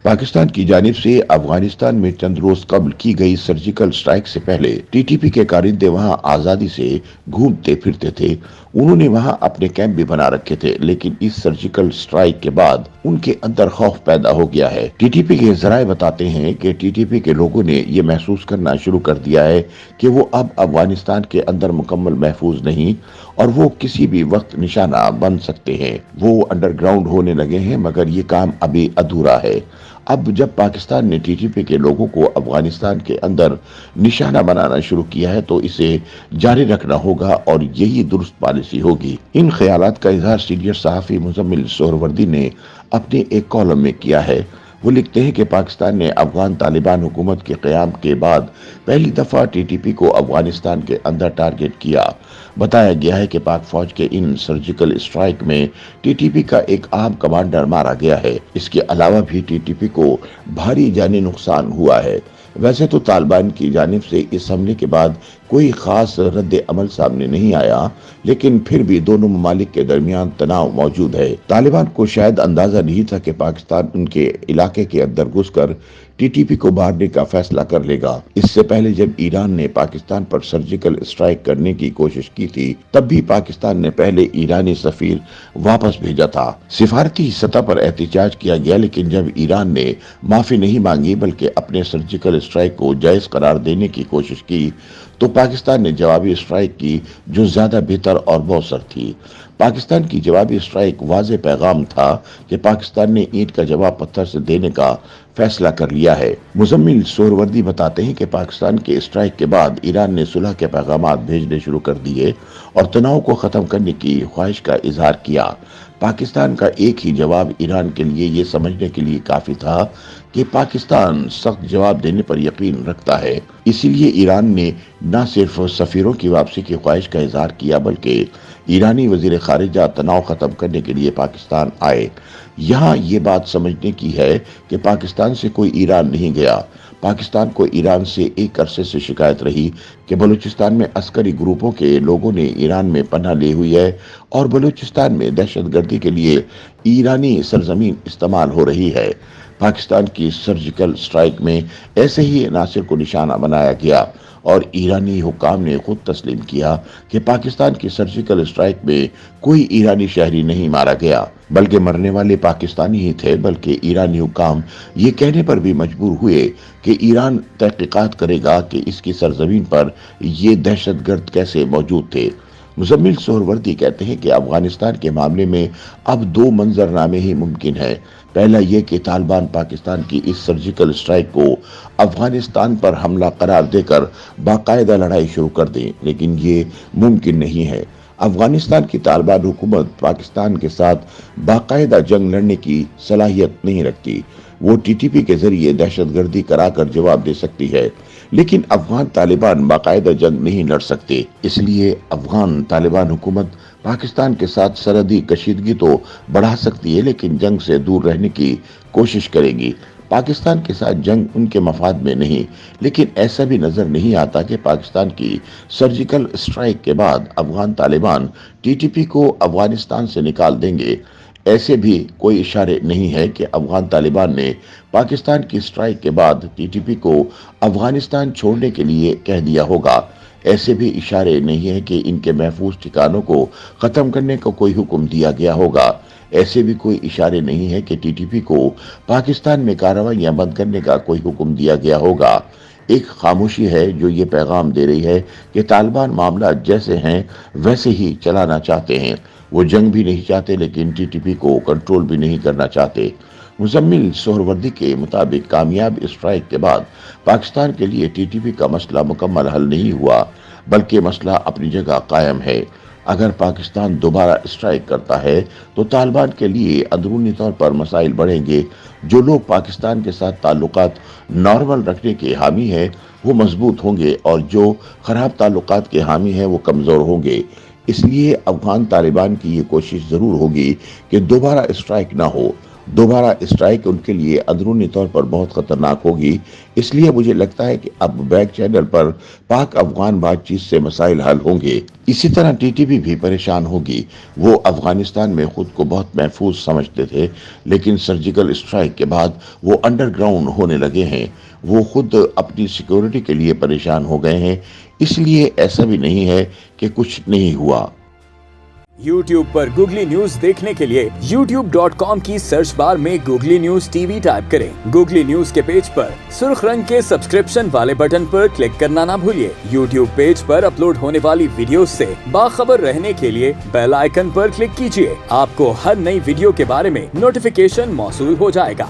पाकिस्तान की जानिब से अफगानिस्तान में चंद रोज कबल की गई सर्जिकल स्ट्राइक से पहले टीटीपी के कारिंदे वहां आजादी से घूमते फिरते थे। उन्होंने वहां अपने कैंप भी बना रखे थे, लेकिन इस सर्जिकल स्ट्राइक के बाद उनके अंदर खौफ पैदा हो गया है। टीटीपी के जराए बताते हैं कि टीटीपी के लोगों ने ये महसूस करना शुरू कर दिया है कि वो अब अफगानिस्तान के अंदर मुकम्मल महफूज नहीं और वो किसी भी वक्त निशाना बन सकते हैं। वो अंडरग्राउंड होने लगे हैं, मगर ये काम अभी अधूरा है। अब जब पाकिस्तान ने टीटीपी के लोगों को अफगानिस्तान के अंदर निशाना बनाना शुरू किया है तो इसे जारी रखना होगा और यही दुरुस्त पॉलिसी होगी। इन ख्यालात का इजहार सीनियर सहाफी मुजम्मिल सोहरवर्दी ने अपने एक कॉलम में किया है। वो लिखते हैं कि पाकिस्तान ने अफगान तालिबान हुकूमत के क़याम के बाद पहली दफा टीटीपी को अफगानिस्तान के अंदर टारगेट किया। बताया गया है कि पाक फौज के इन सर्जिकल स्ट्राइक में टीटीपी का एक आम कमांडर मारा गया है। इसके अलावा भी टीटीपी को भारी जानी नुकसान हुआ है। वैसे तो तालिबान की जानिब से इस हमले के बाद कोई खास रद्द अमल सामने नहीं आया, लेकिन फिर भी दोनों ममालिक के दरमियान तनाव मौजूद है। तालिबान को शायद अंदाजा नहीं था कि पाकिस्तान उनके इलाके के अंदर घुसकर टीटीपी को मारने का फैसला कर लेगा। इससे पहले जब ईरान ने पाकिस्तान पर सर्जिकल स्ट्राइक करने की कोशिश की थी, तब भी पाकिस्तान ने पहले ईरानी सफीर वापस भेजा था। सिफारती सतह पर एहतजाज किया गया, लेकिन जब ईरान ने माफी नहीं मांगी बल्कि अपने सर्जिकल स्ट्राइक को जायज करार देने की कोशिश की, तो पाकिस्तान ने जवाबी स्ट्राइक की जो ज्यादा बेहतर और मौसर थी। पाकिस्तान की जवाबी स्ट्राइक वाज़ेह पैगाम था कि पाकिस्तान ने ईंट का जवाब पत्थर से देने का फैसला कर लिया है। मुजम्मिल सोहरवर्दी बताते हैं कि पाकिस्तान के स्ट्राइक के बाद ईरान ने सुलह के पैगाम भेजने शुरू कर दिए और तनाव को खत्म करने की ख्वाहिश का इजहार किया। पाकिस्तान का एक ही जवाब ईरान के लिए ये समझने के लिए काफी था कि पाकिस्तान सख्त जवाब देने पर यकीन रखता है। इसीलिए ईरान ने न सिर्फ सफीरों की वापसी की ख्वाहिश का इजहार किया, बल्कि ईरानी वजीर खारिजा तनाव खत्म करने के लिए पाकिस्तान आए। यहाँ ये बात समझने की है कि पाकिस्तान से कोई ईरान नहीं गया। पाकिस्तान को ईरान से एक अरसे से शिकायत रही कि बलूचिस्तान में अस्करी ग्रुपों के लोगों ने ईरान में पनाह ली हुई है और बलूचिस्तान में दहशतगर्दी के लिए ईरानी सरजमीन इस्तेमाल हो रही है। पाकिस्तान की सर्जिकल स्ट्राइक में ऐसे ही नासिर को निशाना बनाया गया और ईरानी हुक्काम ने खुद तस्लीम किया कि पाकिस्तान की सर्जिकल स्ट्राइक में कोई ईरानी शहरी नहीं मारा गया, बल्कि मरने वाले पाकिस्तानी ही थे। बल्कि ईरानी हुक्काम ये कहने पर भी मजबूर हुए कि ईरान तहकीकात करेगा कि इसकी सरजमीन पर ये दहशतगर्द कैसे मौजूद थे। मुजम्मिल सोहरवर्दी कहते हैं कि अफगानिस्तान के मामले में अब दो मंजरनामे ही मुमकिन है। पहला ये कि तालिबान पाकिस्तान की इस सर्जिकल स्ट्राइक को अफगानिस्तान पर हमला करार देकर बाकायदा लड़ाई शुरू कर दें, लेकिन ये मुमकिन नहीं है। अफगानिस्तान की तालिबान हुकूमत पाकिस्तान के साथ बाकायदा जंग लड़ने की सलाहियत नहीं रखती। वो टीटीपी के जरिए दहशतगर्दी कराकर जवाब दे सकती है, लेकिन अफगान तालिबान बाकायदा जंग नहीं लड़ सकते। इसलिए अफगान तालिबान हुकूमत पाकिस्तान के साथ सरहदी कशीदगी तो बढ़ा सकती है, लेकिन जंग से दूर रहने की कोशिश करेगी। पाकिस्तान के साथ जंग उनके मफाद में नहीं, लेकिन ऐसा भी नजर नहीं आता कि पाकिस्तान की सर्जिकल स्ट्राइक के बाद अफगान तालिबान टीटीपी को अफगानिस्तान से निकाल देंगे। ऐसे भी कोई इशारे नहीं है कि अफगान तालिबान ने पाकिस्तान की स्ट्राइक के बाद टीटीपी को अफगानिस्तान छोड़ने के लिए कह दिया होगा। ऐसे भी इशारे नहीं है कि इनके महफूज ठिकानों को खत्म करने का कोई हुक्म दिया गया होगा। ऐसे भी कोई इशारे नहीं है कि टीटीपी को पाकिस्तान में कार्रवाइयां बंद करने का कोई हुक्म दिया गया होगा। एक खामोशी है जो ये पैगाम दे रही है कि तालिबान मामला जैसे हैं वैसे ही चलाना चाहते हैं। वो जंग भी नहीं चाहते, लेकिन टीटीपी को कंट्रोल भी नहीं करना चाहते। मुजम्मिल सोहरवर्दी के मुताबिक कामयाब स्ट्राइक के बाद पाकिस्तान के लिए टीटीपी का मसला मुकम्मल हल नहीं हुआ, बल्कि मसला अपनी जगह कायम है। अगर पाकिस्तान दोबारा स्ट्राइक करता है तो तालिबान के लिए अंदरूनी तौर पर मसाइल बढ़ेंगे। जो लोग पाकिस्तान के साथ ताल्लुकात नॉर्मल रखने के हामी हैं वो मजबूत होंगे और जो खराब ताल्लुकात के हामी हैं वो कमजोर होंगे। इसलिए अफगान तालिबान की ये कोशिश जरूर होगी कि दोबारा स्ट्राइक ना हो दोबारा स्ट्राइक उनके लिए अंदरूनी तौर पर बहुत खतरनाक होगी। इसलिए मुझे लगता है कि अब बैक चैनल पर पाक अफगान बातचीत से मसाइल हल होंगे। इसी तरह टीटीपी भी परेशान होगी। वो अफगानिस्तान में खुद को बहुत महफूज समझते थे, लेकिन सर्जिकल स्ट्राइक के बाद वो अंडरग्राउंड होने लगे हैं। वो खुद अपनी सिक्योरिटी के लिए परेशान हो गए हैं। इसलिए ऐसा भी नहीं है कि कुछ नहीं हुआ। YouTube पर गूगली न्यूज देखने के लिए youtube.com की सर्च बार में गूगली न्यूज टीवी टाइप करें। गूगली न्यूज के पेज पर सुर्ख रंग के सब्सक्रिप्शन वाले बटन पर क्लिक करना ना भूलिए। YouTube पेज पर अपलोड होने वाली वीडियोस से बाखबर रहने के लिए बेल आइकन पर क्लिक कीजिए। आपको हर नई वीडियो के बारे में नोटिफिकेशन मौसूल हो जाएगा।